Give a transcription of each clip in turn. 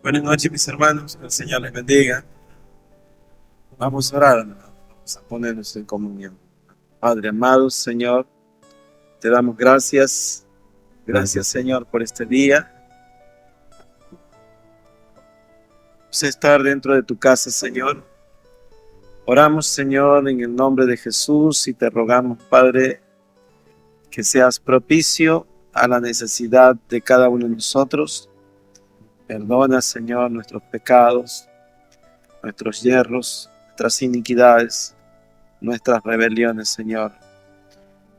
Buenas noches, mis hermanos. Que el Señor les bendiga. Vamos a orar, hermano. Vamos a ponernos en comunión. Padre amado, Señor, te damos gracias. Gracias, Señor, por este día. Vamos a estar dentro de tu casa, Señor. Oramos, Señor, en el nombre de Jesús y te rogamos, Padre, que seas propicio a la necesidad de cada uno de nosotros. Perdona, Señor, nuestros pecados, nuestros yerros, nuestras iniquidades, nuestras rebeliones, Señor.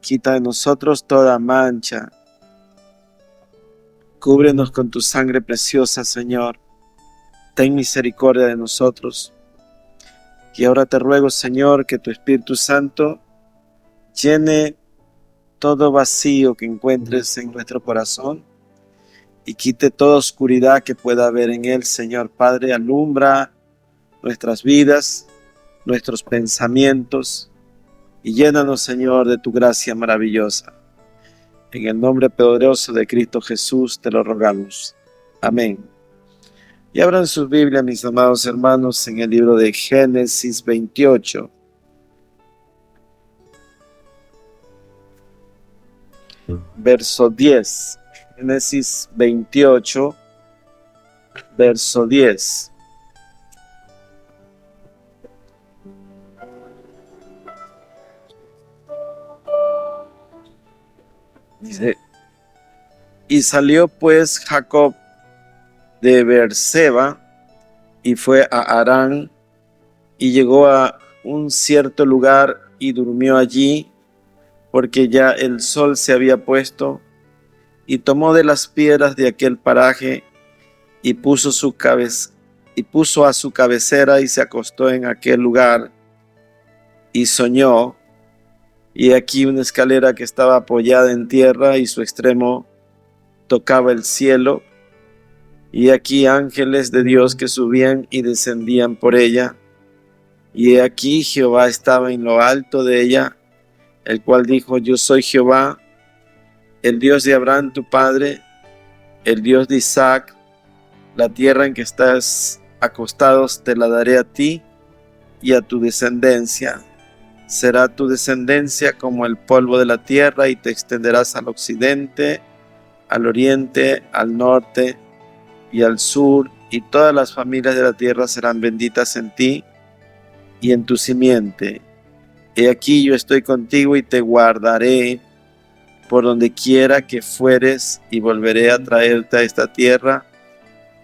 Quita de nosotros toda mancha. Cúbrenos con tu sangre preciosa, Señor. Ten misericordia de nosotros. Y ahora te ruego, Señor, que tu Espíritu Santo llene todo vacío que encuentres en nuestro corazón y quite toda oscuridad que pueda haber en él, Señor Padre. Alumbra nuestras vidas, nuestros pensamientos y llénanos, Señor, de tu gracia maravillosa. En el nombre poderoso de Cristo Jesús te lo rogamos. Amén. Y abran sus Biblias, mis amados hermanos, en el libro de Génesis 28. Verso 10. Génesis 28, verso 10. Dice: y salió pues Jacob de Beerseba y fue a Harán y llegó a un cierto lugar y durmió allí porque ya el sol se había puesto, y tomó de las piedras de aquel paraje y puso a su cabecera y se acostó en aquel lugar y soñó. Y aquí una escalera que estaba apoyada en tierra y su extremo tocaba el cielo. Y aquí ángeles de Dios que subían y descendían por ella. Y aquí Jehová estaba en lo alto de ella, el cual dijo: yo soy Jehová, el Dios de Abraham tu padre, el Dios de Isaac. La tierra en que estás acostados te la daré a ti y a tu descendencia. Será tu descendencia como el polvo de la tierra, y te extenderás al occidente, al oriente, al norte y al sur, y todas las familias de la tierra serán benditas en ti y en tu simiente. He aquí yo estoy contigo y te guardaré por donde quiera que fueres, y volveré a traerte a esta tierra,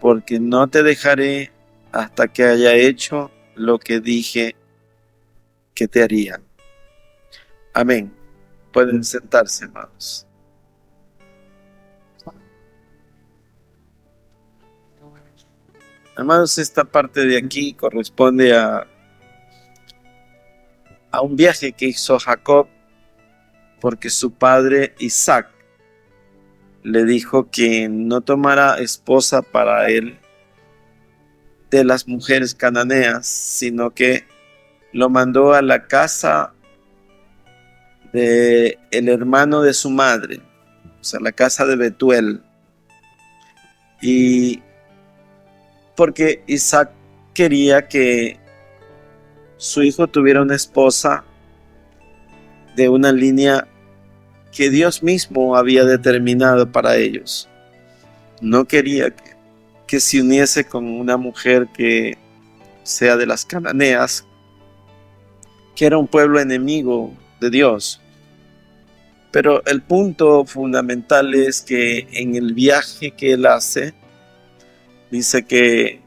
porque no te dejaré hasta que haya hecho lo que dije que te haría. Amén. Pueden sentarse, hermanos. Hermanos, esta parte de aquí corresponde a un viaje que hizo Jacob, porque su padre Isaac le dijo que no tomara esposa para él de las mujeres cananeas, sino que lo mandó a la casa de el hermano de su madre, o sea, la casa de Betuel. Y porque Isaac quería que su hijo tuviera una esposa de una línea que Dios mismo había determinado para ellos. No quería que se uniese con una mujer que sea de las cananeas, que era un pueblo enemigo de Dios. Pero el punto fundamental es que en el viaje que él hace, dice que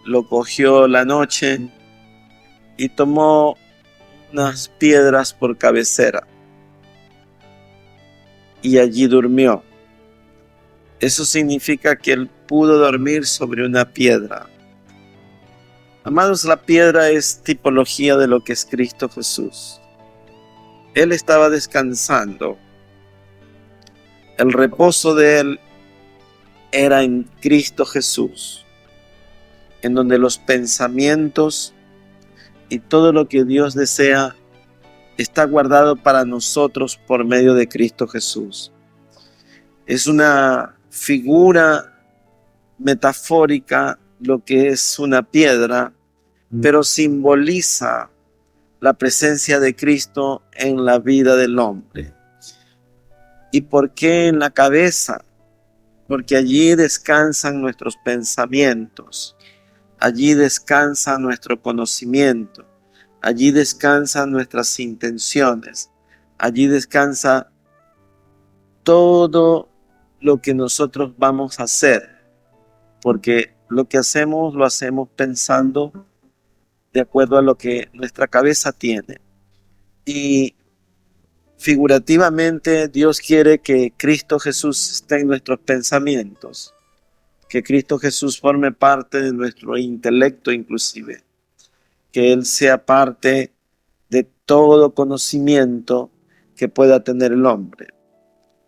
lo cogió la noche y tomó unas piedras por cabecera y allí durmió. Eso significa que él pudo dormir sobre una piedra. Amados, la piedra es tipología de lo que es Cristo Jesús. Él estaba descansando. El reposo de él era en Cristo Jesús, en donde los pensamientos y todo lo que Dios desea está guardado para nosotros por medio de Cristo Jesús. Es una figura metafórica lo que es una piedra, pero simboliza la presencia de Cristo en la vida del hombre. ¿Y por qué en la cabeza? Porque allí descansan nuestros pensamientos, allí descansa nuestro conocimiento, allí descansan nuestras intenciones, allí descansa todo lo que nosotros vamos a hacer, porque lo que hacemos lo hacemos pensando de acuerdo a lo que nuestra cabeza tiene. Y figurativamente Dios quiere que Cristo Jesús esté en nuestros pensamientos, que Cristo Jesús forme parte de nuestro intelecto inclusive, que Él sea parte de todo conocimiento que pueda tener el hombre.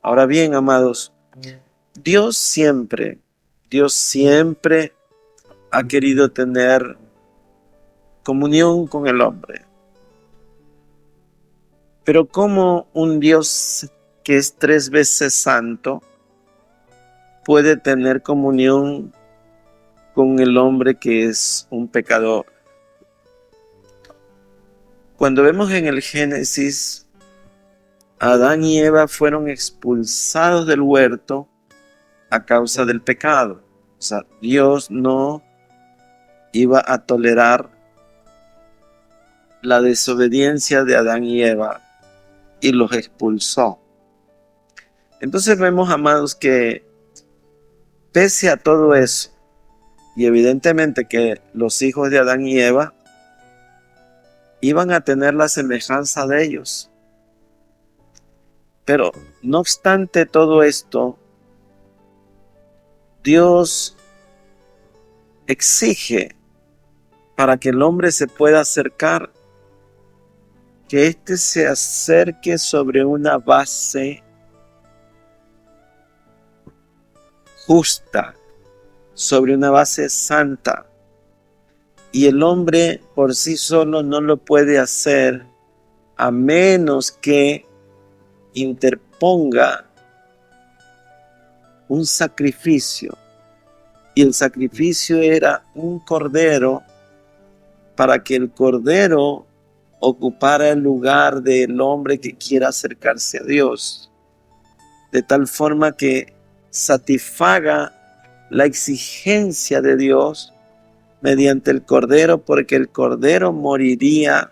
Ahora bien, amados, Dios siempre ha querido tener comunión con el hombre. Pero ¿cómo un Dios que es 3 veces santo puede tener comunión con el hombre que es un pecador? Cuando vemos en el Génesis, Adán y Eva fueron expulsados del huerto a causa del pecado. O sea, Dios no iba a tolerar la desobediencia de Adán y Eva y los expulsó. Entonces vemos, amados, que pese a todo eso, y evidentemente que los hijos de Adán y Eva iban a tener la semejanza de ellos. Pero no obstante todo esto, Dios exige para que el hombre se pueda acercar, que éste se acerque sobre una base justa, sobre una base santa. Y el hombre por sí solo no lo puede hacer a menos que interponga un sacrificio. Y el sacrificio era un cordero, para que el cordero ocupara el lugar del hombre que quiera acercarse a Dios, de tal forma que satisfaga la exigencia de Dios mediante el cordero, porque el cordero moriría,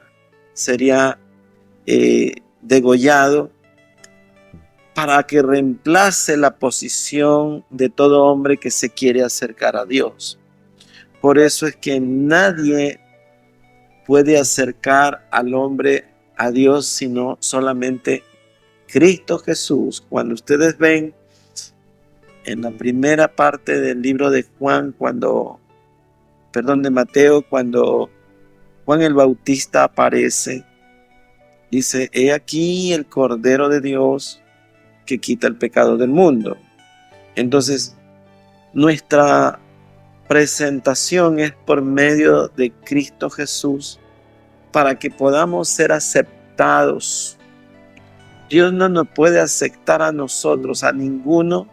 sería degollado, para que reemplace la posición de todo hombre que se quiere acercar a Dios. Por eso es que nadie puede acercar al hombre a Dios sino solamente Cristo Jesús. Cuando ustedes ven en la primera parte del libro de de Mateo, cuando Juan el Bautista aparece, dice: he aquí el Cordero de Dios que quita el pecado del mundo. Entonces, nuestra presentación es por medio de Cristo Jesús, para que podamos ser aceptados. Dios no nos puede aceptar a nosotros, a ninguno,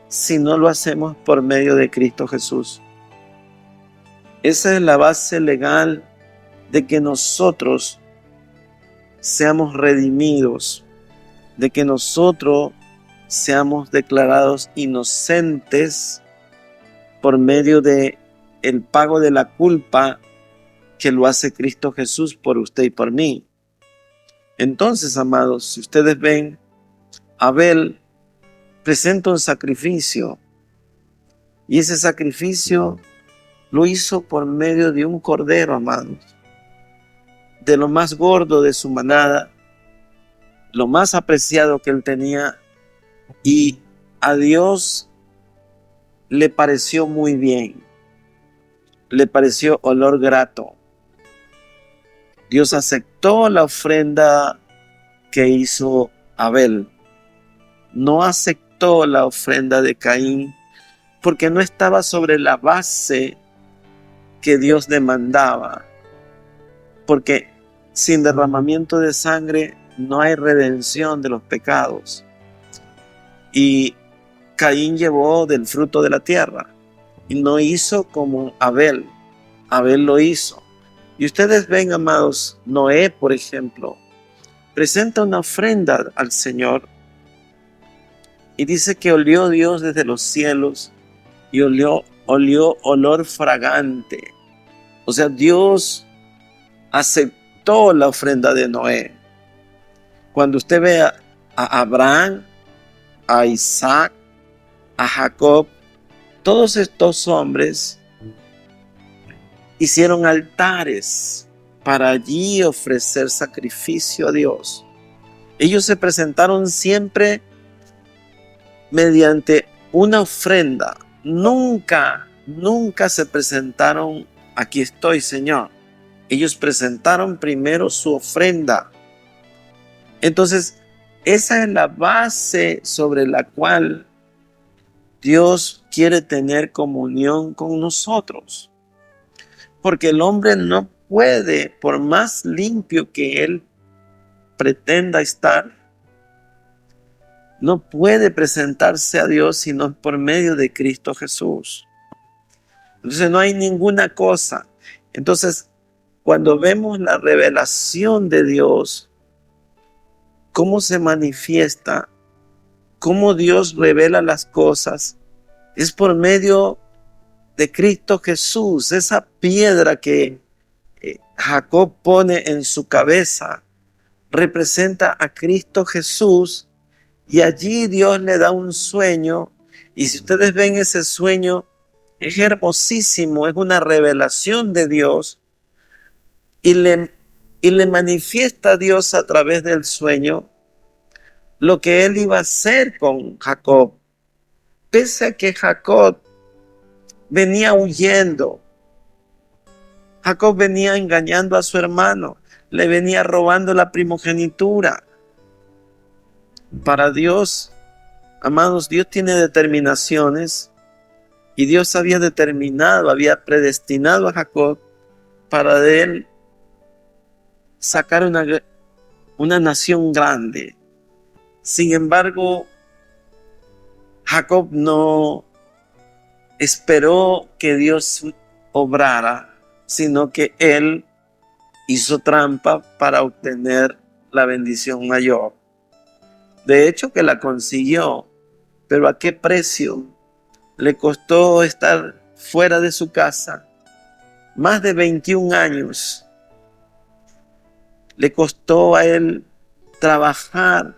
si no lo hacemos por medio de Cristo Jesús. Esa es la base legal de que nosotros seamos redimidos, de que nosotros seamos declarados inocentes por medio de el pago de la culpa que lo hace Cristo Jesús por usted y por mí. Entonces, amados, si ustedes ven, Abel presenta un sacrificio, y ese sacrificio lo hizo por medio de un cordero, amados, de lo más gordo de su manada, lo más apreciado que él tenía, y a Dios le pareció muy bien, le pareció olor grato. Dios aceptó la ofrenda que hizo Abel. No aceptó la ofrenda de Caín, porque no estaba sobre la base que Dios demandaba. Porque sin derramamiento de sangre no hay redención de los pecados. Y Caín llevó del fruto de la tierra. y no hizo como Abel. Abel lo hizo. Y ustedes ven, amados, Noé, por ejemplo, presenta una ofrenda al Señor y dice que olió Dios desde los cielos y olió olor fragante. O sea, Dios aceptó la ofrenda de Noé. Cuando usted ve a Abraham, a Isaac, a Jacob, todos estos hombres hicieron altares para allí ofrecer sacrificio a Dios. Ellos se presentaron siempre mediante una ofrenda. Nunca se presentaron, aquí estoy, Señor. Ellos presentaron primero su ofrenda. Entonces, esa es la base sobre la cual Dios quiere tener comunión con nosotros. Porque el hombre no puede, por más limpio que él pretenda estar, no puede presentarse a Dios sino por medio de Cristo Jesús. Entonces no hay ninguna cosa. Entonces, cuando vemos la revelación de Dios, cómo se manifiesta, cómo Dios revela las cosas, es por medio de Cristo Jesús. Esa piedra que Jacob pone en su cabeza representa a Cristo Jesús, y allí Dios le da un sueño, y si ustedes ven ese sueño, es hermosísimo, es una revelación de Dios, y le manifiesta a Dios a través del sueño lo que él iba a hacer con Jacob. Pese a que Jacob venía huyendo, Jacob venía engañando a su hermano, le venía robando la primogenitura. Para Dios, amados, Dios tiene determinaciones, y Dios había determinado, había predestinado a Jacob para de él sacar una nación grande. Sin embargo, Jacob no esperó que Dios obrara, sino que él hizo trampa para obtener la bendición mayor. De hecho que la consiguió, pero ¿a qué precio? Le costó estar fuera de su casa más de 21 años. Le costó a él trabajar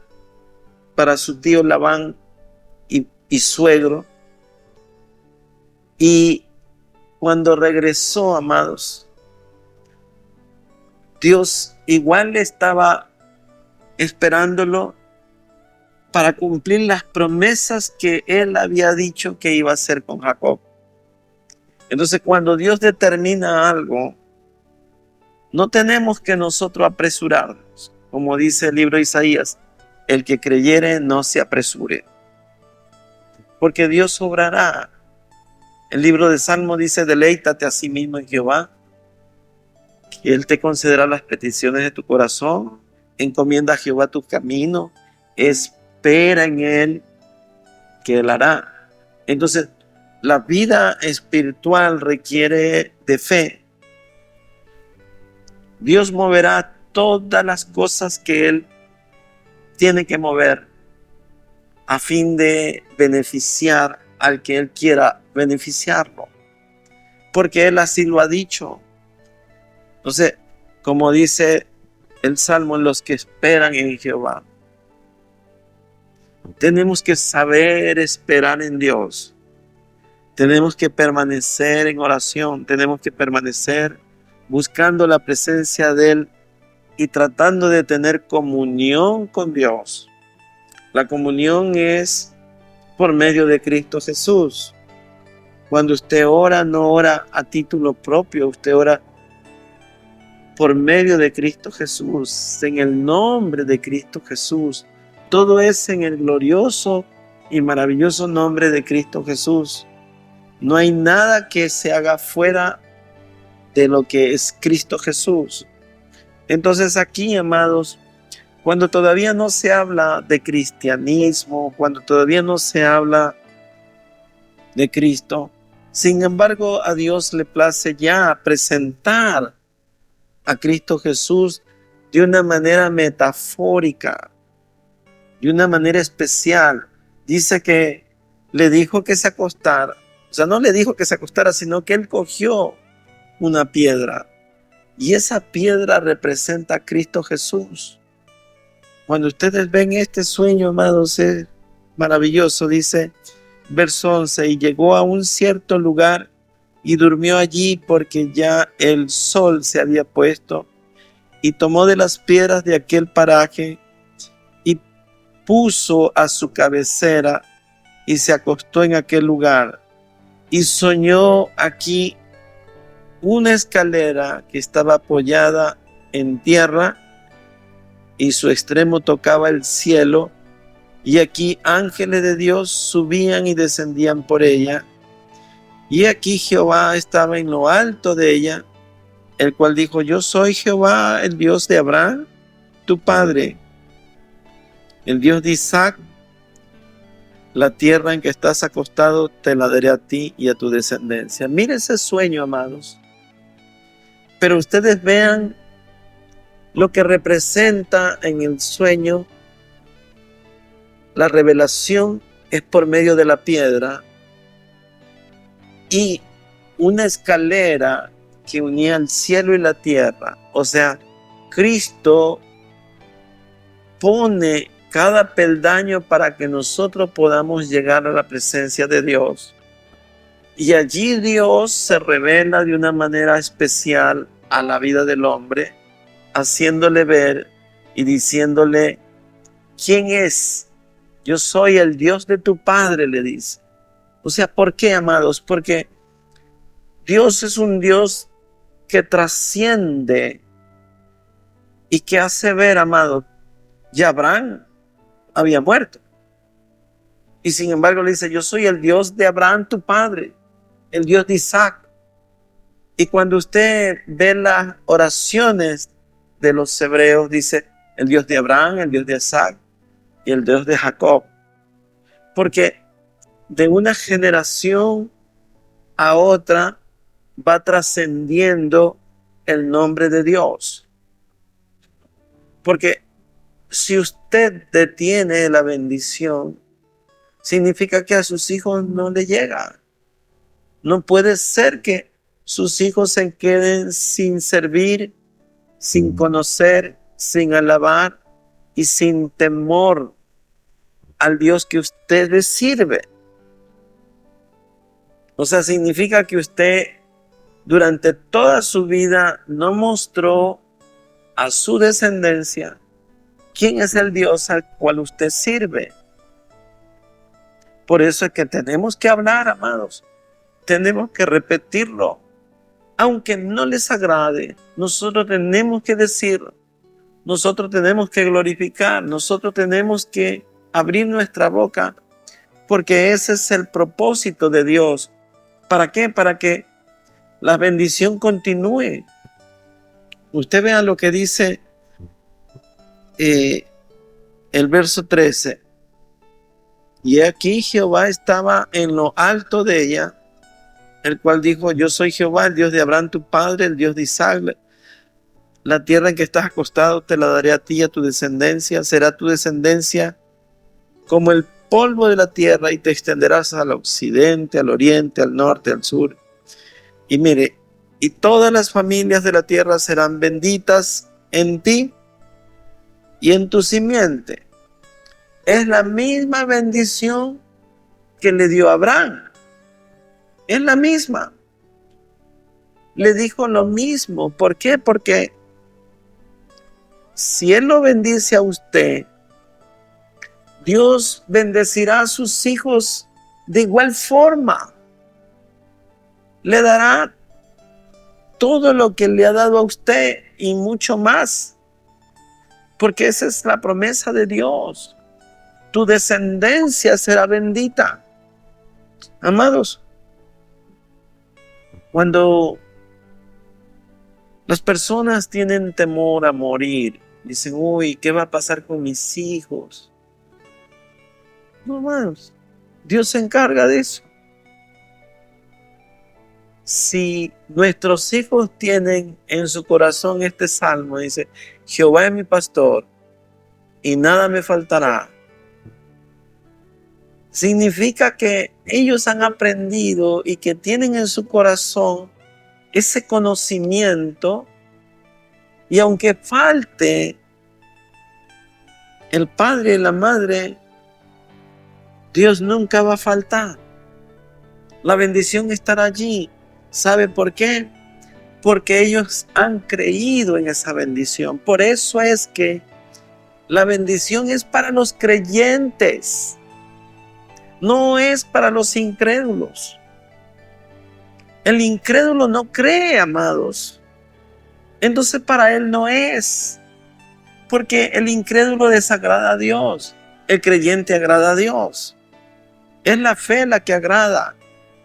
para su tío Labán y suegro. Y cuando regresó, amados, Dios igual estaba esperándolo para cumplir las promesas que él había dicho que iba a hacer con Jacob. Entonces, cuando Dios determina algo, no tenemos que nosotros apresurarnos. Como dice el libro de Isaías, el que creyere no se apresure, porque Dios obrará. El libro de Salmo dice: deleítate a sí mismo en Jehová, que Él te concederá las peticiones de tu corazón. Encomienda a Jehová tu camino, espera en Él, que Él hará. Entonces, la vida espiritual requiere de fe. Dios moverá todas las cosas que Él tiene que mover a fin de beneficiar al que Él quiera beneficiarlo, porque Él así lo ha dicho. Entonces, como dice el Salmo, en los que esperan en Jehová, tenemos que saber esperar en Dios. Tenemos que permanecer en oración, tenemos que permanecer buscando la presencia de Él y tratando de tener comunión con Dios. La comunión es por medio de Cristo Jesús. Cuando usted ora, no ora a título propio, usted ora por medio de Cristo Jesús, en el nombre de Cristo Jesús. Todo es en el glorioso y maravilloso nombre de Cristo Jesús. No hay nada que se haga fuera de lo que es Cristo Jesús. Entonces aquí, amados, cuando todavía no se habla de cristianismo, cuando todavía no se habla de Cristo, Sin embargo, a Dios le place ya presentar a Cristo Jesús de una manera metafórica, de una manera especial. Dice que le dijo que se acostara. O sea, no le dijo que se acostara, sino que él cogió una piedra. Y esa piedra representa a Cristo Jesús. Cuando ustedes ven este sueño, amados, es maravilloso. Dice, verso 11, y llegó a un cierto lugar y durmió allí porque ya el sol se había puesto, y tomó de las piedras de aquel paraje y puso a su cabecera y se acostó en aquel lugar. Y soñó aquí una escalera que estaba apoyada en tierra y su extremo tocaba el cielo, y aquí ángeles de Dios subían y descendían por ella. Y aquí Jehová estaba en lo alto de ella, el cual dijo, yo soy Jehová, el Dios de Abraham, tu padre, el Dios de Isaac. La tierra en que estás acostado te la daré a ti y a tu descendencia. Mire ese sueño, amados. Pero ustedes vean lo que representa en el sueño. La revelación es por medio de la piedra y una escalera que unía el cielo y la tierra. O sea, Cristo pone cada peldaño para que nosotros podamos llegar a la presencia de Dios. Y allí Dios se revela de una manera especial a la vida del hombre, haciéndole ver y diciéndole, ¿quién es? Yo soy el Dios de tu padre, le dice. O sea, ¿por qué, amados? Porque Dios es un Dios que trasciende y que hace ver, amados, ya Abraham había muerto. Y sin embargo le dice, yo soy el Dios de Abraham, tu padre, el Dios de Isaac. Y cuando usted ve las oraciones de los hebreos, dice el Dios de Abraham, el Dios de Isaac y el Dios de Jacob. Porque de una generación a otra va trascendiendo el nombre de Dios. Porque si usted detiene la bendición, significa que a sus hijos no le llega. No puede ser que sus hijos se queden sin servir, sin conocer, sin alabar y sin temor al Dios que usted le sirve. O sea, significa que usted durante toda su vida no mostró a su descendencia quién es el Dios al cual usted sirve. Por eso es que tenemos que hablar, amados. Tenemos que repetirlo. Aunque no les agrade, nosotros tenemos que decirlo. Nosotros tenemos que glorificar. Nosotros tenemos que abrir nuestra boca. Porque ese es el propósito de Dios. ¿Para qué? Para que la bendición continúe. Usted vea lo que dice el verso 13. Y aquí Jehová estaba en lo alto de ella, el cual dijo, yo soy Jehová, el Dios de Abraham tu padre, el Dios de Isaac. La tierra en que estás acostado te la daré a ti y a tu descendencia. Será tu descendencia como el polvo de la tierra y te extenderás al occidente, al oriente, al norte, al sur. Y mire, y todas las familias de la tierra serán benditas en ti y en tu simiente. Es la misma bendición que le dio a Abraham. Es la misma. Le dijo lo mismo. ¿Por qué? Porque si Él lo bendice a usted, Dios bendecirá a sus hijos de igual forma. Le dará todo lo que le ha dado a usted y mucho más. Porque esa es la promesa de Dios. Tu descendencia será bendita. Amados, cuando las personas tienen temor a morir, dicen, uy, ¿qué va a pasar con mis hijos? No, hermanos, Dios se encarga de eso. si nuestros hijos tienen en su corazón este salmo, dice, Jehová es mi pastor y nada me faltará, significa que ellos han aprendido y que tienen en su corazón ese conocimiento, y aunque falte el padre y la madre, Dios nunca va a faltar. La bendición estará allí. ¿Sabe por qué? Porque ellos han creído en esa bendición. Por eso es que la bendición es para los creyentes, no es para los incrédulos. El incrédulo no cree, amados. Entonces para él no es. Porque el incrédulo desagrada a Dios. El creyente agrada a Dios. Es la fe la que agrada.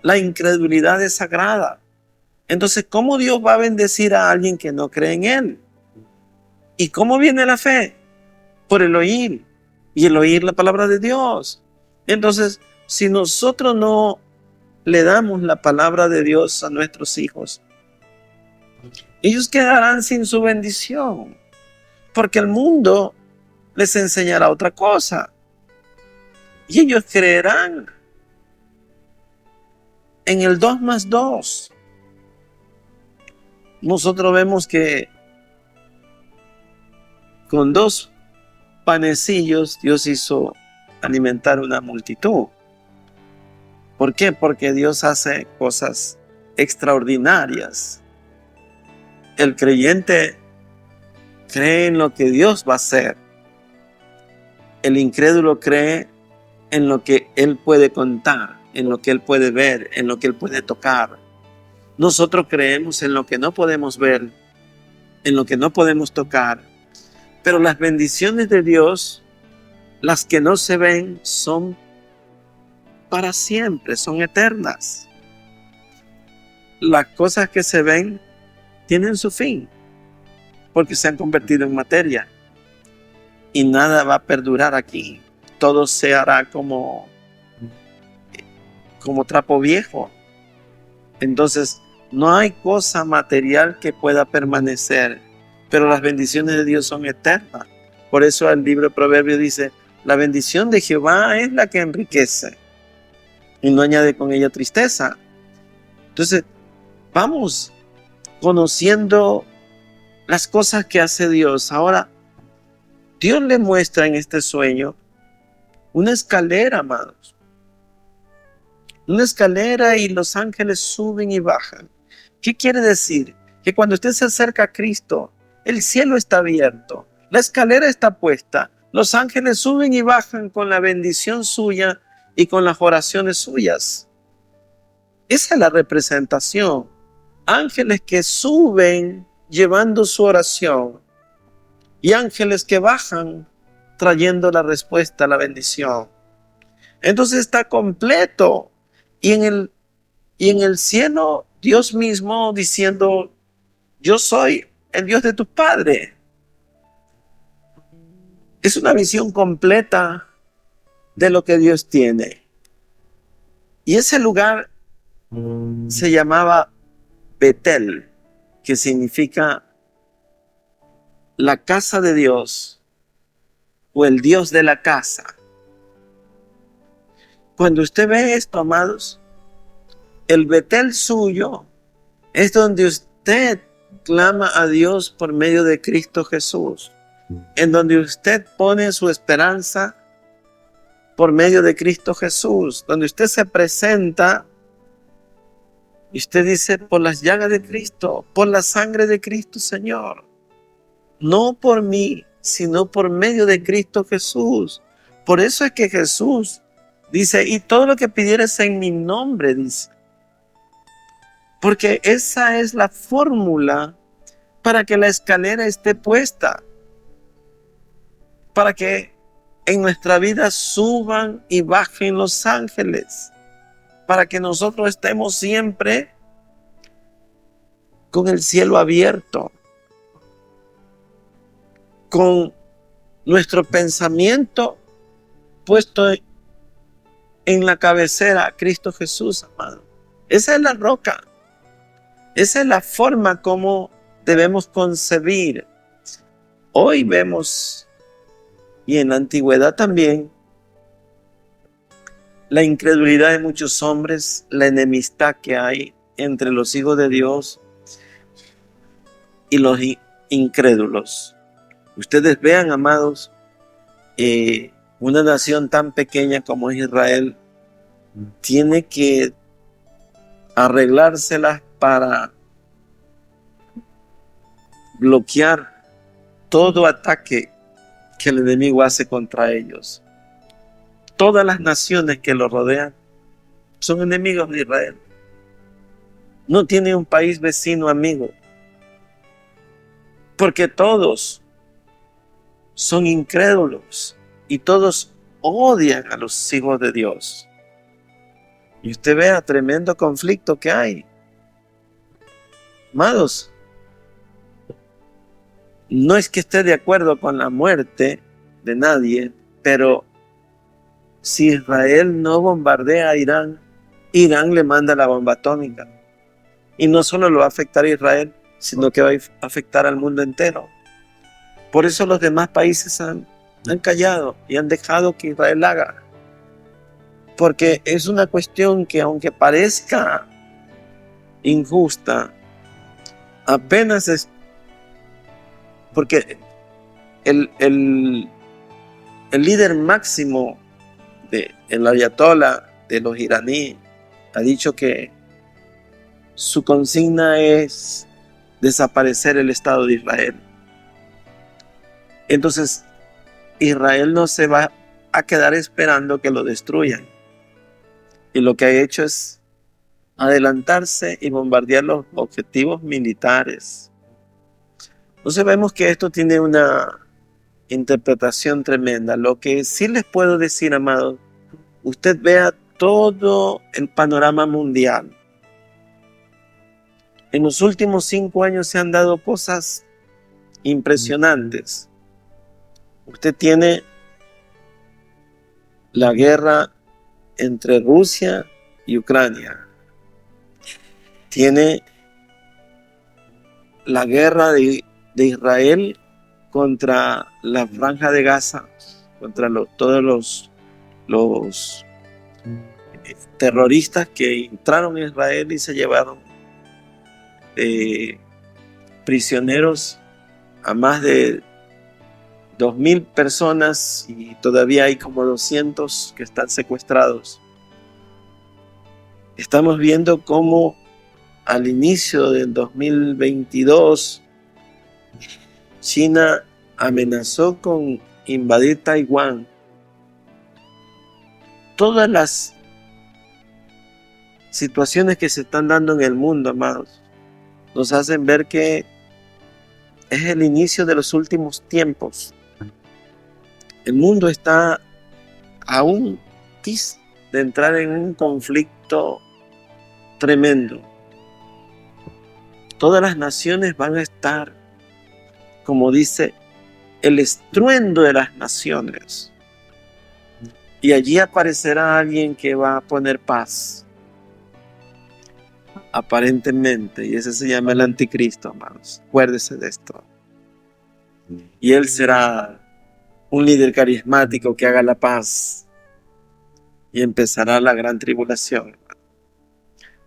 La incredulidad desagrada. Entonces, ¿cómo Dios va a bendecir a alguien que no cree en Él? ¿Y cómo viene la fe? Por el oír. Y el oír la palabra de Dios. Entonces, si nosotros no le damos la palabra de Dios a nuestros hijos, ellos quedarán sin su bendición. Porque el mundo les enseñará otra cosa. Y ellos creerán en el 2 más 2. Nosotros vemos que con 2 panecillos Dios hizo alimentar una multitud. ¿Por qué? Porque Dios hace cosas extraordinarias. El creyente cree en lo que Dios va a hacer. El incrédulo cree en lo que Él puede contar, en lo que Él puede ver, en lo que Él puede tocar. Nosotros creemos en lo que no podemos ver, en lo que no podemos tocar. Pero las bendiciones de Dios, las que no se ven, son para siempre, son eternas. Las cosas que se ven tienen su fin, porque se han convertido en materia. Y nada va a perdurar aquí. Todo se hará como trapo viejo. Entonces, no hay cosa material que pueda permanecer, pero las bendiciones de Dios son eternas. Por eso el libro de Proverbios dice, la bendición de Jehová es la que enriquece y no añade con ella tristeza. Entonces, vamos conociendo las cosas que hace Dios. Ahora, Dios le muestra en este sueño una escalera, amados. Una escalera y los ángeles suben y bajan. ¿Qué quiere decir? Que cuando usted se acerca a Cristo, el cielo está abierto, la escalera está puesta, los ángeles suben y bajan con la bendición suya y con las oraciones suyas. Esa es la representación. Ángeles que suben llevando su oración y ángeles que bajan trayendo la respuesta a la bendición. Entonces está completo. Y en el cielo, Dios mismo diciendo, yo soy el Dios de tus padres. Es una visión completa de lo que Dios tiene. Y ese lugar se llamaba Betel, que significa la casa de Dios o el Dios de la casa. Cuando usted ve esto, amados, el Betel suyo es donde usted clama a Dios por medio de Cristo Jesús, en donde usted pone su esperanza por medio de Cristo Jesús, donde usted se presenta y usted dice, por las llagas de Cristo, por la sangre de Cristo, Señor, no por mí, sino por medio de Cristo Jesús. Por eso es que Jesús dice, y todo lo que pidieres en mi nombre, dice. Porque esa es la fórmula para que la escalera esté puesta. Para que en nuestra vida suban y bajen los ángeles. Para que nosotros estemos siempre con el cielo abierto. Con nuestro pensamiento puesto en la cabecera, Cristo Jesús, amado. Esa es la roca. Esa es la forma como debemos concebir. Hoy vemos, y en la antigüedad también, la incredulidad de muchos hombres, la enemistad que hay entre los hijos de Dios y los incrédulos. Ustedes vean, amados, una nación tan pequeña como es Israel tiene que arreglárselas para bloquear todo ataque que el enemigo hace contra ellos. Todas las naciones que lo rodean son enemigos de Israel. No tiene un país vecino amigo, porque todos son incrédulos y todos odian a los hijos de Dios. Y usted vea tremendo conflicto que hay. Amados, no es que esté de acuerdo con la muerte de nadie, pero si Israel no bombardea a Irán, Irán le manda la bomba atómica. Y no solo lo va a afectar a Israel, sino que va a afectar al mundo entero. Por eso los demás países han callado y han dejado que Israel haga. Porque es una cuestión que, aunque parezca injusta, apenas es porque el líder máximo el ayatolá de los iraníes ha dicho que su consigna es desaparecer el Estado de Israel. Entonces, Israel no se va a quedar esperando que lo destruyan. Y lo que ha hecho es adelantarse y bombardear los objetivos militares. Entonces vemos que esto tiene una interpretación tremenda. Lo que sí les puedo decir, amados, usted vea todo el panorama mundial. En los últimos 5 años se han dado cosas impresionantes. Usted tiene la guerra entre Rusia y Ucrania. Tiene la guerra de Israel contra la Franja de Gaza, contra todos los terroristas que entraron en Israel y se llevaron prisioneros a más de 2,000 personas y todavía hay como 200 que están secuestrados. Estamos viendo cómo al inicio del 2022 China amenazó con invadir Taiwán. Todas las situaciones que se están dando en el mundo, amados, nos hacen ver que es el inicio de los últimos tiempos. El mundo está a un pis de entrar en un conflicto tremendo. Todas las naciones van a estar, como dice, el estruendo de las naciones. Y allí aparecerá alguien que va a poner paz, aparentemente, y ese se llama el anticristo, hermanos. Acuérdese de esto. Y él será un líder carismático que haga la paz y empezará la gran tribulación.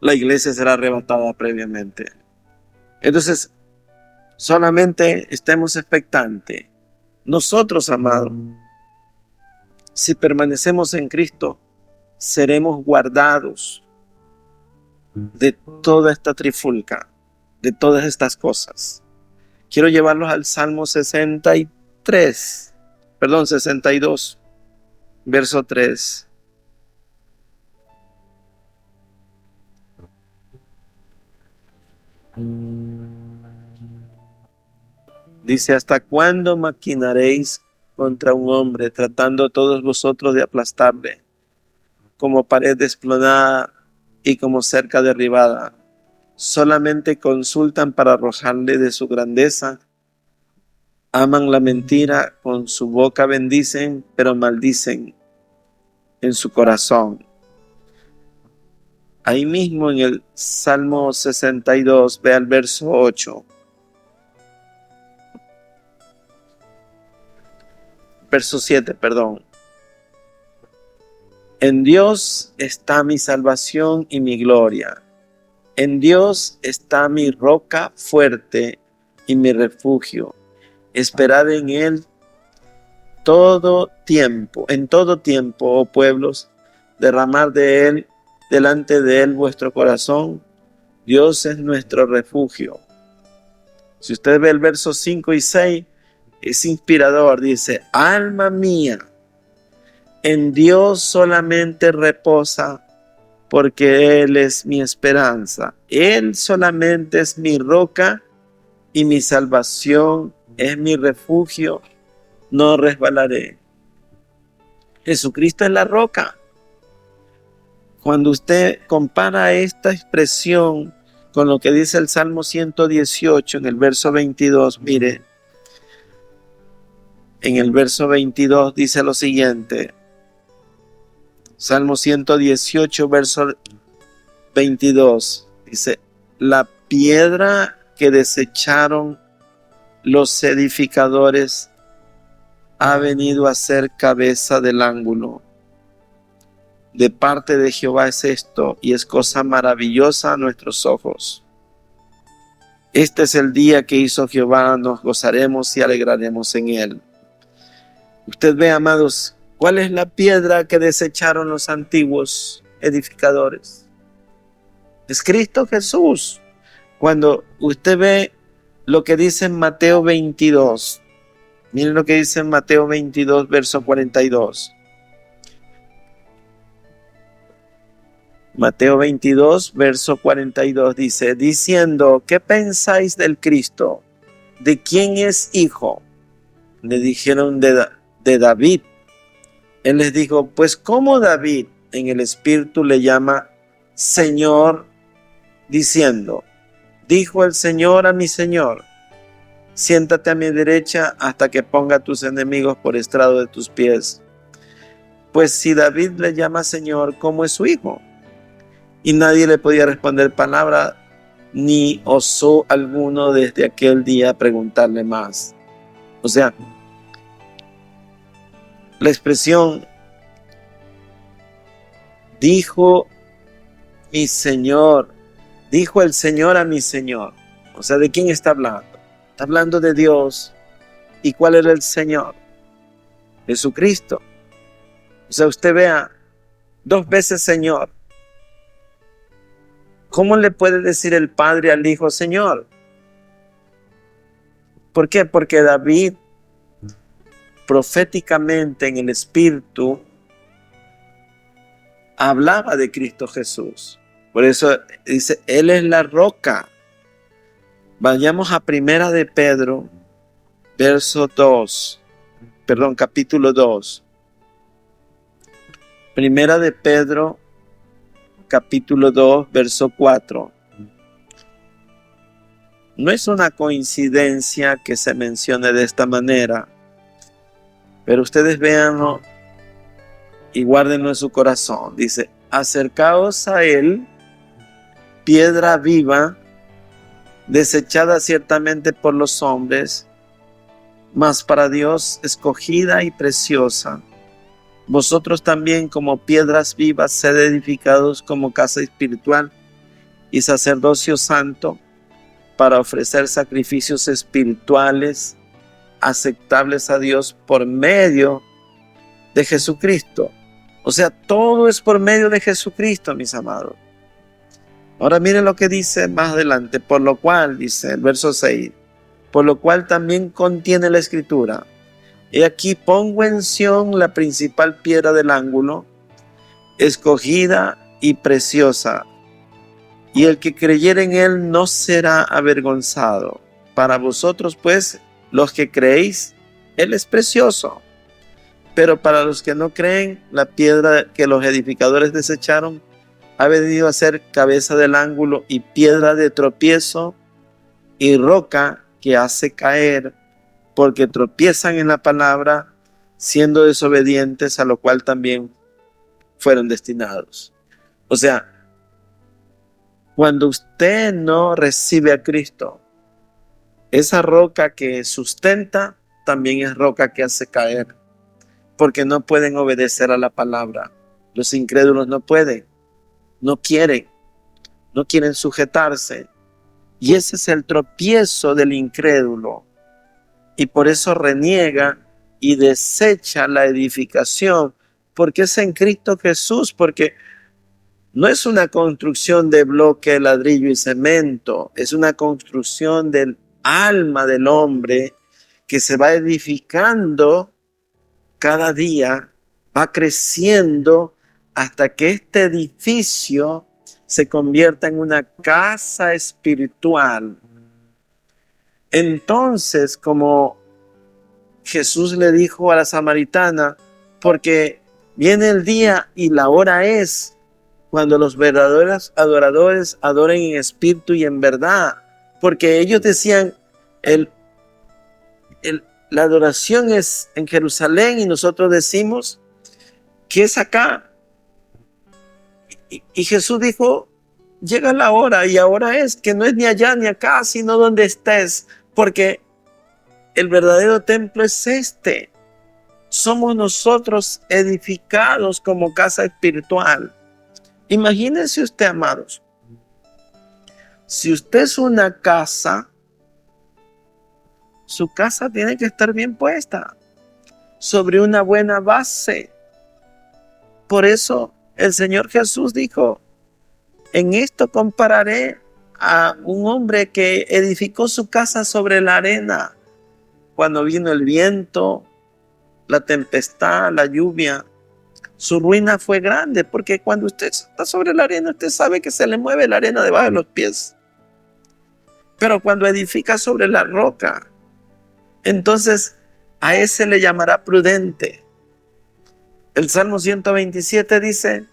La iglesia será arrebatada previamente. Entonces, solamente estemos expectantes. Nosotros, amados, si permanecemos en Cristo, seremos guardados de toda esta trifulca, de todas estas cosas. Quiero llevarlos al Salmo 62, verso 3. Dice: ¿hasta cuándo maquinaréis contra un hombre, tratando todos vosotros de aplastarle, como pared desplonada y como cerca derribada? Solamente consultan para arrojarle de su grandeza. Aman la mentira, con su boca bendicen, pero maldicen en su corazón. Ahí mismo en el Salmo 62, ve al verso 8. Verso 7, perdón. En Dios está mi salvación y mi gloria. En Dios está mi roca fuerte y mi refugio. Esperad en Él en todo tiempo, oh pueblos, derramar de Él, delante de Él vuestro corazón. Dios es nuestro refugio. Si usted ve el verso 5 y 6, es inspirador. Dice, alma mía, en Dios solamente reposa, porque Él es mi esperanza. Él solamente es mi roca y mi salvación, es mi refugio, no resbalaré. Jesucristo es la roca. Cuando usted compara esta expresión con lo que dice el Salmo 118 en el verso 22, mire, en el verso 22 dice lo siguiente. Salmo 118, verso 22, dice, la piedra que desecharon los edificadores ha venido a ser cabeza del ángulo. De parte de Jehová es esto, y es cosa maravillosa a nuestros ojos. Este es el día que hizo Jehová, nos gozaremos y alegraremos en él. Usted ve, amados, ¿cuál es la piedra que desecharon los antiguos edificadores? Es Cristo Jesús. Cuando usted ve lo que dice en Mateo 22, miren lo que dice en Mateo 22, verso 42. Mateo 22, verso 42 dice, diciendo, ¿qué pensáis del Cristo? ¿De quién es hijo? Le dijeron de David. Él les dijo, pues ¿cómo David en el Espíritu le llama Señor, diciendo, dijo el Señor a mi Señor, siéntate a mi derecha hasta que ponga a tus enemigos por estrado de tus pies? Pues si David le llama Señor, ¿cómo es su hijo? Y nadie le podía responder palabra, ni osó alguno desde aquel día preguntarle más. O sea, la expresión dijo mi Señor, dijo el Señor a mi Señor. O sea, ¿de quién está hablando? Está hablando de Dios. ¿Y cuál era el Señor? Jesucristo. O sea, usted vea, 2 veces Señor. ¿Cómo le puede decir el Padre al Hijo Señor? ¿Por qué? Porque David proféticamente en el Espíritu hablaba de Cristo Jesús. Por eso dice, Él es la roca. Vayamos a Primera de Pedro, capítulo 2. Primera de Pedro, capítulo 2, verso 4. No es una coincidencia que se mencione de esta manera, pero ustedes véanlo y guárdenlo en su corazón. Dice, acercaos a Él, piedra viva, desechada ciertamente por los hombres, mas para Dios escogida y preciosa. Vosotros también como piedras vivas sed edificados como casa espiritual y sacerdocio santo para ofrecer sacrificios espirituales aceptables a Dios por medio de Jesucristo. O sea, todo es por medio de Jesucristo, mis amados. Ahora miren lo que dice más adelante, por lo cual, dice el verso 6, por lo cual también contiene la Escritura. He aquí pongo en Sión la principal piedra del ángulo, escogida y preciosa, y el que creyere en él no será avergonzado. Para vosotros, pues, los que creéis, él es precioso. Pero para los que no creen, la piedra que los edificadores desecharon ha venido a ser cabeza del ángulo y piedra de tropiezo y roca que hace caer, porque tropiezan en la palabra, siendo desobedientes, a lo cual también fueron destinados. O sea, Cuando usted no recibe a Cristo, esa roca que sustenta también es roca que hace caer, porque no pueden obedecer a la palabra. Los incrédulos no pueden, no quieren sujetarse. Y ese es el tropiezo del incrédulo. Y por eso reniega y desecha la edificación, porque es en Cristo Jesús, porque no es una construcción de bloque, ladrillo y cemento, es una construcción del alma del hombre que se va edificando cada día, va creciendo hasta que este edificio se convierta en una casa espiritual. Entonces, como Jesús le dijo a la samaritana, porque viene el día y la hora es cuando los verdaderos adoradores adoren en espíritu y en verdad, porque ellos decían, la adoración es en Jerusalén y nosotros decimos que es acá. Y Jesús dijo, llega la hora y ahora es que no es ni allá ni acá, sino donde estés, porque el verdadero templo es este. Somos nosotros edificados como casa espiritual. Imagínense usted, amados, si usted es una casa, su casa tiene que estar bien puesta sobre una buena base. Por eso el Señor Jesús dijo, en esto compararé a un hombre que edificó su casa sobre la arena. Cuando vino el viento, la tempestad, la lluvia, su ruina fue grande, porque cuando usted está sobre la arena, usted sabe que se le mueve la arena debajo de los pies. Pero cuando edifica sobre la roca, entonces a ese le llamará prudente. El Salmo 127 dice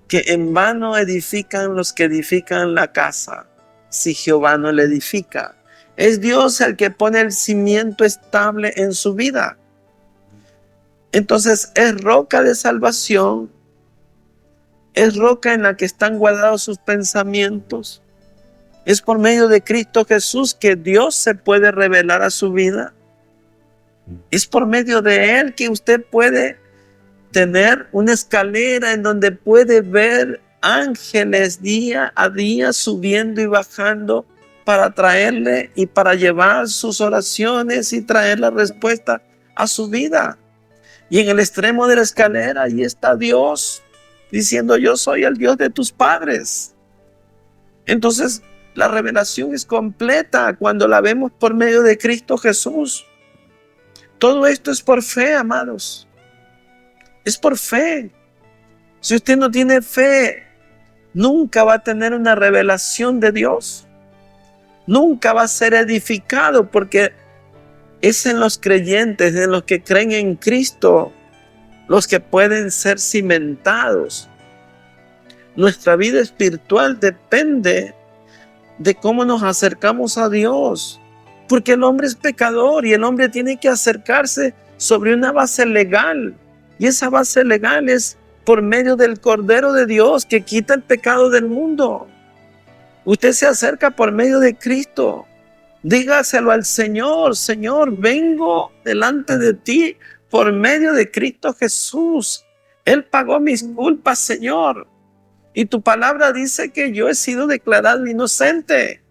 que en vano edifican los que edifican la casa, si Jehová no le edifica. Es Dios el que pone el cimiento estable en su vida. Entonces es roca de salvación, es roca en la que están guardados sus pensamientos. Es por medio de Cristo Jesús que Dios se puede revelar a su vida. Es por medio de Él que usted puede tener una escalera en donde puede ver ángeles día a día subiendo y bajando para traerle y para llevar sus oraciones y traer la respuesta a su vida. Y en el extremo de la escalera ahí está Dios diciendo, yo soy el Dios de tus padres. Entonces la revelación es completa cuando la vemos por medio de Cristo Jesús. Todo esto es por fe, amados. Es por fe. Si usted no tiene fe, nunca va a tener una revelación de Dios. Nunca va a ser edificado, porque es en los creyentes, en los que creen en Cristo, los que pueden ser cimentados. Nuestra vida espiritual depende de cómo nos acercamos a Dios, porque el hombre es pecador y el hombre tiene que acercarse sobre una base legal, y esa base legal es por medio del Cordero de Dios que quita el pecado del mundo. Usted se acerca por medio de Cristo. Dígaselo al Señor, Señor, vengo delante de ti por medio de Cristo Jesús. Él pagó mis culpas, Señor. Y tu palabra dice que yo he sido declarado inocente.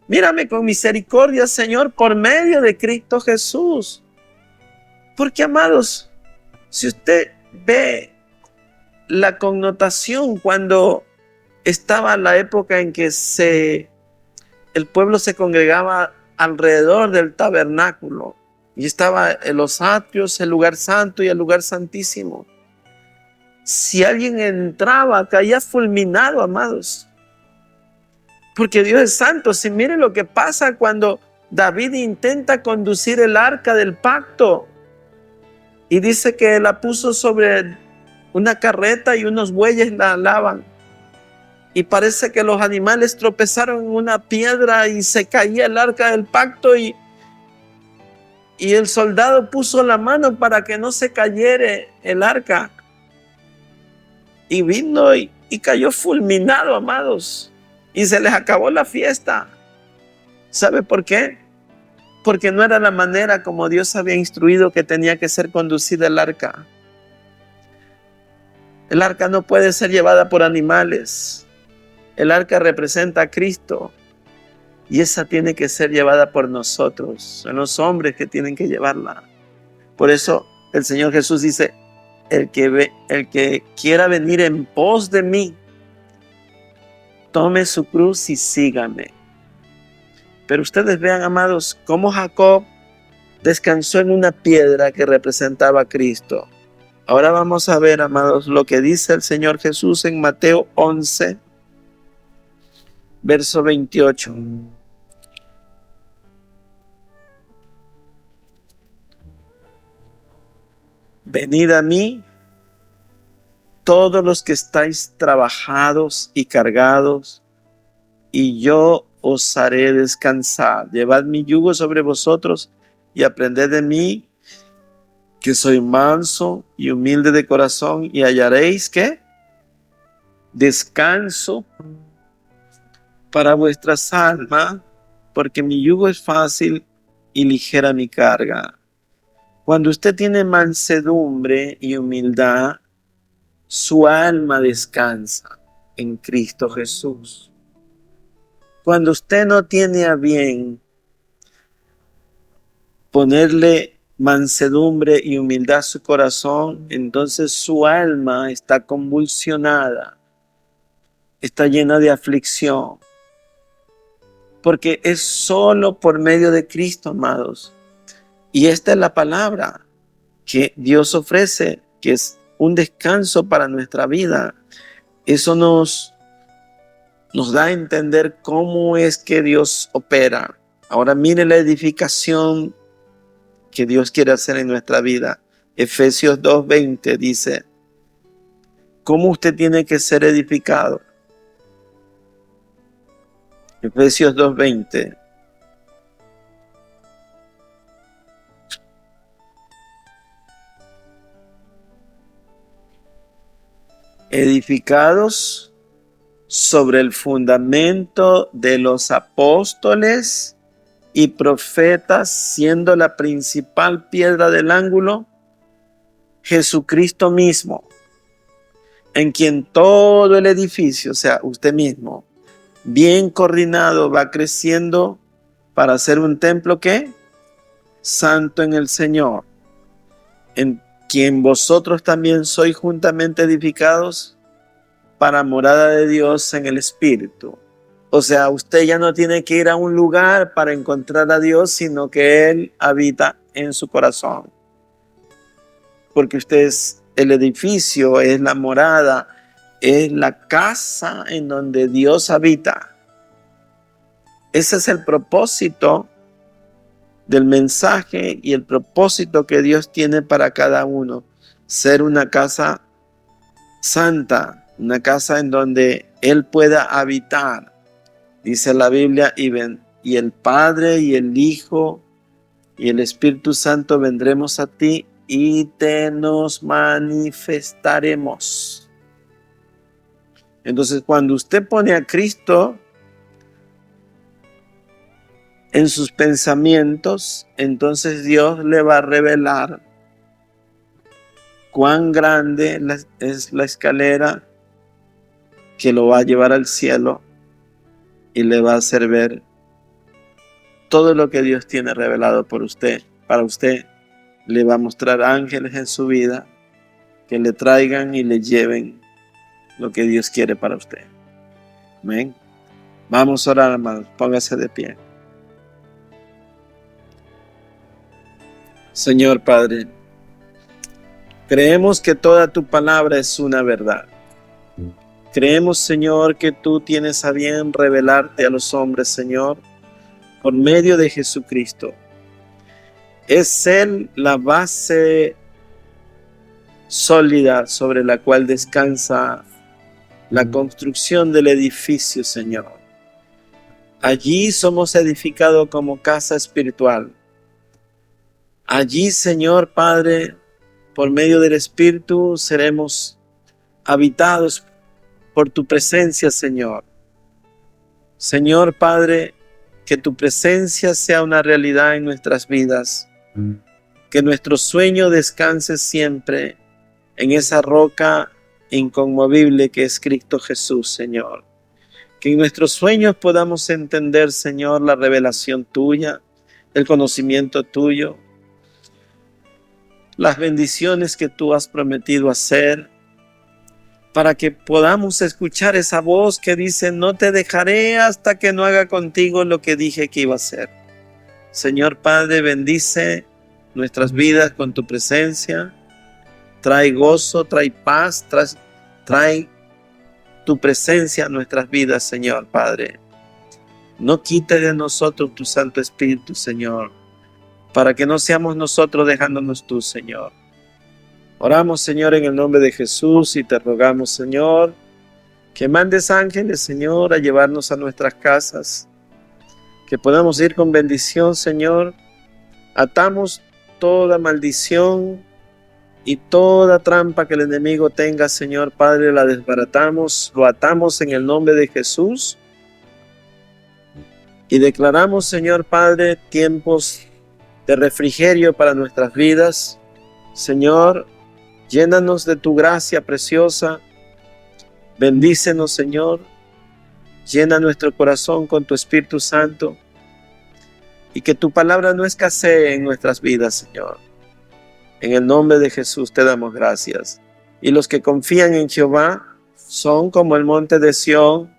Mírame con misericordia, Señor, por medio de Cristo Jesús. Porque, amados, si usted ve la connotación cuando estaba la época en que el pueblo se congregaba alrededor del tabernáculo y estaba en los atrios, el lugar santo y el lugar santísimo. Si alguien entraba, caía fulminado, amados. Porque Dios es santo. Si miren lo que pasa cuando David intenta conducir el arca del pacto y dice que la puso sobre una carreta y unos bueyes la alaban. Y parece que los animales tropezaron en una piedra y se caía el arca del pacto y el soldado puso la mano para que no se cayera el arca. Y vino y y cayó fulminado, amados. Y se les acabó la fiesta. ¿Sabe por qué? Porque no era la manera como Dios había instruido que tenía que ser conducida el arca. El arca no puede ser llevada por animales. El arca representa a Cristo. Y esa tiene que ser llevada por nosotros. Son los hombres que tienen que llevarla. Por eso el Señor Jesús dice, el que quiera venir en pos de mí, tome su cruz y sígame. Pero ustedes vean, amados, cómo Jacob descansó en una piedra que representaba a Cristo. Ahora vamos a ver, amados, lo que dice el Señor Jesús en Mateo 11, verso 28. Venid a mí, todos los que estáis trabajados y cargados, y yo os haré descansar. Llevad mi yugo sobre vosotros y aprended de mí, que soy manso y humilde de corazón, y hallaréis ¿qué? Descanso para vuestras almas, porque mi yugo es fácil y ligera mi carga. Cuando usted tiene mansedumbre y humildad, su alma descansa en Cristo Jesús. Cuando usted no tiene a bien ponerle mansedumbre y humildad a su corazón, entonces su alma está convulsionada, está llena de aflicción. Porque es solo por medio de Cristo, amados. Y esta es la palabra que Dios ofrece, que es un descanso para nuestra vida. Eso nos da a entender cómo es que Dios opera. Ahora mire la edificación que Dios quiere hacer en nuestra vida. Efesios 2:20 dice, ¿cómo usted tiene que ser edificado? Efesios 2:20. Edificados sobre el fundamento de los apóstoles y profetas, siendo la principal piedra del ángulo Jesucristo mismo, en quien todo el edificio, o sea, usted mismo, bien coordinado, va creciendo para ser un templo ¿qué? Santo en el Señor, en quien vosotros también sois juntamente edificados para morada de Dios en el Espíritu. O sea, usted ya no tiene que ir a un lugar para encontrar a Dios, sino que Él habita en su corazón. Porque usted es el edificio, es la morada, es la casa en donde Dios habita. Ese es el propósito del mensaje y el propósito que Dios tiene para cada uno. Ser una casa santa, una casa en donde Él pueda habitar. Dice la Biblia, y el Padre y el Hijo y el Espíritu Santo vendremos a ti y te nos manifestaremos. Entonces, cuando usted pone a Cristo en sus pensamientos, entonces Dios le va a revelar cuán grande es la escalera que lo va a llevar al cielo y le va a hacer ver todo lo que Dios tiene revelado por usted, para usted. Le va a mostrar ángeles en su vida que le traigan y le lleven lo que Dios quiere para usted. Amén. Vamos a orar, hermanos. Póngase de pie. Señor Padre, creemos que toda tu palabra es una verdad. Creemos, Señor, que tú tienes a bien revelarte a los hombres, Señor, por medio de Jesucristo. Es Él la base sólida sobre la cual descansa la construcción del edificio, Señor. Allí somos edificados como casa espiritual. Allí, Señor Padre, por medio del Espíritu seremos habitados por tu presencia, Señor. Señor Padre, que tu presencia sea una realidad en nuestras vidas. Que nuestro sueño descanse siempre en esa roca inconmovible que es Cristo Jesús, Señor. Que en nuestros sueños podamos entender, Señor, la revelación tuya, el conocimiento tuyo, las bendiciones que tú has prometido hacer, para que podamos escuchar esa voz que dice: no te dejaré hasta que no haga contigo lo que dije que iba a hacer. Señor Padre, bendice nuestras vidas con tu presencia. Trae gozo, trae paz, trae tu presencia a nuestras vidas, Señor Padre. No quite de nosotros tu Santo Espíritu, Señor, para que no seamos nosotros dejándonos tú, Señor. Oramos, Señor, en el nombre de Jesús, y te rogamos, Señor, que mandes ángeles, Señor, a llevarnos a nuestras casas, que podamos ir con bendición, Señor. Atamos toda maldición y toda trampa que el enemigo tenga, Señor Padre, la desbaratamos, lo atamos en el nombre de Jesús. Y declaramos, Señor Padre, tiempos de refrigerio para nuestras vidas. Señor, llénanos de tu gracia preciosa. Bendícenos, Señor. Llena nuestro corazón con tu Espíritu Santo. Y que tu palabra no escasee en nuestras vidas, Señor. En el nombre de Jesús te damos gracias. Y los que confían en Jehová son como el monte de Sión,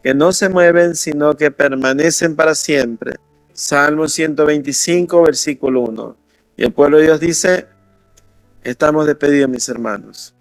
que no se mueven, sino que permanecen para siempre. Salmo 125, versículo 1. Y el pueblo de Dios dice: estamos despedidos, mis hermanos.